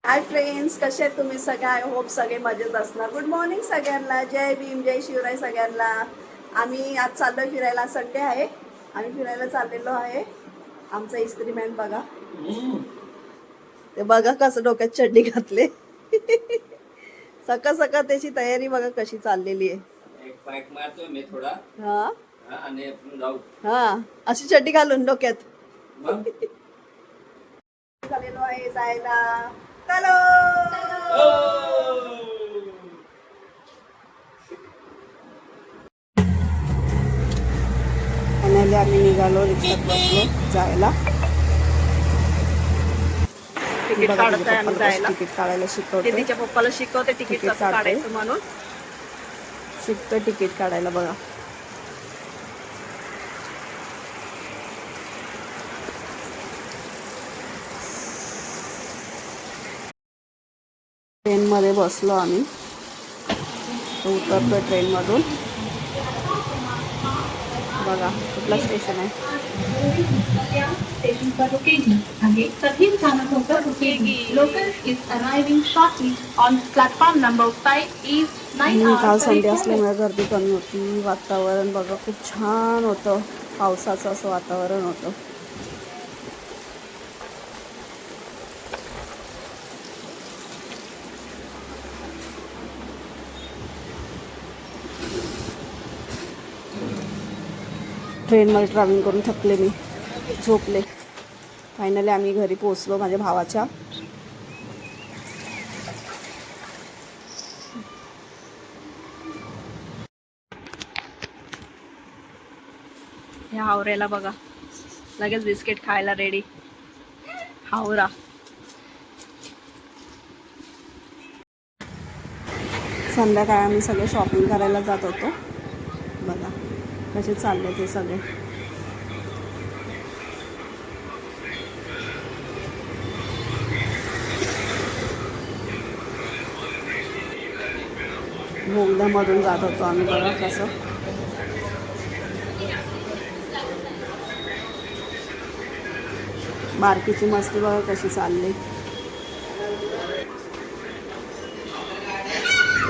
Hi friends, कसे आहेत तुम्ही सगळे? आय होप सगळे मजेत असणार. गुड मॉर्निंग सगळ्यांना. जय भीम, जय शिवराय सगळ्यांना. आम्ही आज चाललोय फिरायला. संडे आहे. आम्ही फिरायला चाललेलो आहे. आमचा इस्त्रीमॅन बघा, ते बघा कसं डोक्यात चड्डी घातले. सकाळ सकाळ त्याची तयारी बघा कशी चाललेली आहे. एक बाईक मारतो मी थोडा हा आणि आपण जाऊ. हा, अशी चड्डी घालून डोक्यात चाललेलो आहे जायला. चलो. फायनली आम्ही निघालो, रिक्षात बसलो जायला. तिकीट काढताय आम्ही जायला. तिकीट काढायला शिकवते. तिच्या पप्पाला शिकवते तिकीट कसं काढायचं म्हणून. शिकतो तिकीट काढायला बघा. ट्रेन मध्ये बसलो आम्ही. उतरतोय ट्रेन मधून. बघा कुठला स्टेशन आहे. स्टेशन पर रुकेगी. आगे सभी स्थानकों पर रुकेगी. Local is arriving shortly on platform number 5 is 9 काल संडे असल्यामुळे गर्दी कमी होती. वातावरण बघा खूप छान होतं. पावसाचं असं वातावरण होतं. ट्रेनमध्ये ट्रॅव्हलिंग करून थकले मी, झोपले. फायनली आम्ही घरी पोहोचलो माझ्या भावाच्या. ह्या हावऱ्याला बघा लगेच बिस्किट खायला रेडी. हावरा संध्याकाळी आम्ही सगळे शॉपिंग करायला जात होतो. बघा कसे चालले ते सगळे. बोगद्यामधून जात होतो आम्ही. बघा कसं बारकीची मस्ती बघा कशी चालली.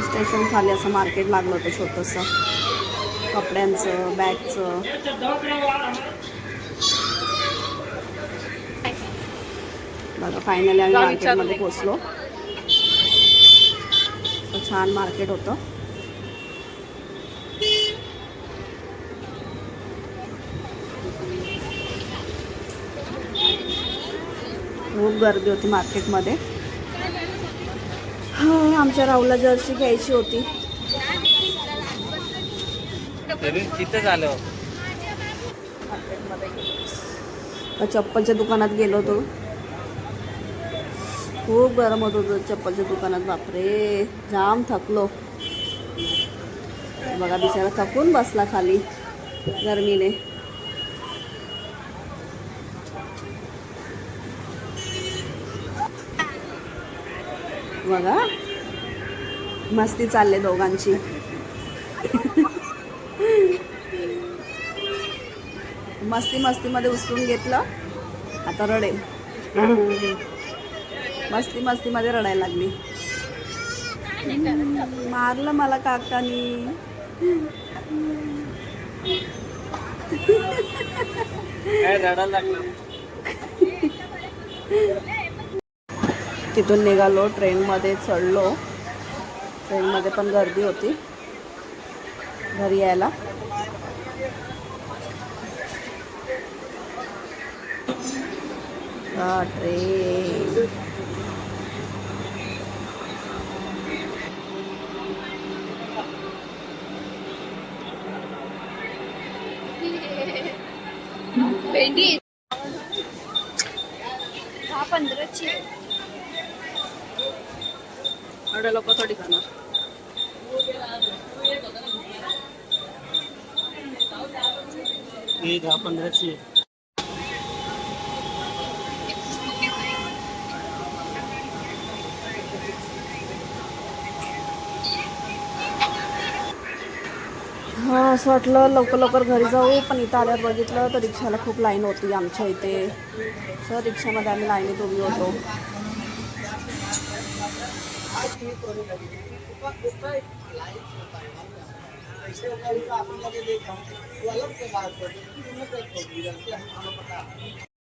स्टेशन खाली असं मार्केट लागलं होतं छोटंसं, कपड्यांचं, बॅगचं. बघा फायनली आम्ही मार्केटमध्ये पोचलो. छान मार्केट होतं. खूप गर्दी होती मार्केटमध्ये. आमच्या राहुलला जर्सी घ्यायची होती. तिथं झालं. चप्पलच्या दुकानात गेलो होतो. खूप गरम होत होतं चप्पलच्या दुकानात. बापरे जाम थकलो. बघा बिचारा थकून बसला खाली गरमीने. बघा मस्ती चालले दोघांची. मस्तीमध्ये उचलून घेतलं. आता रडेल. मस्तीमध्ये रडायला लागली. मारलं मला काकानी. रडायला लागलं. तिथून निघालो. ट्रेनमध्ये चढलो. ट्रेनमध्ये पण गर्दी होती घरी यायला. ट्रेन भेंडी 15ची. एवढे लोक थोडी खाणार. ही 10-15ची. असं वाटलं लवकर घरी जाऊ, पण इथं आल्यावर बघितलं तर रिक्षाला खूप लाईन होती आमच्या इथे. सर रिक्षामध्ये आम्ही लाईनीत उभी होतो. आज ही तो नहीं लगी उसका एक लाइफ होता है ऐसे होगा कि आप लगे देखा वो अलग से बात करते हैं कि उन्हें तो हमें पता है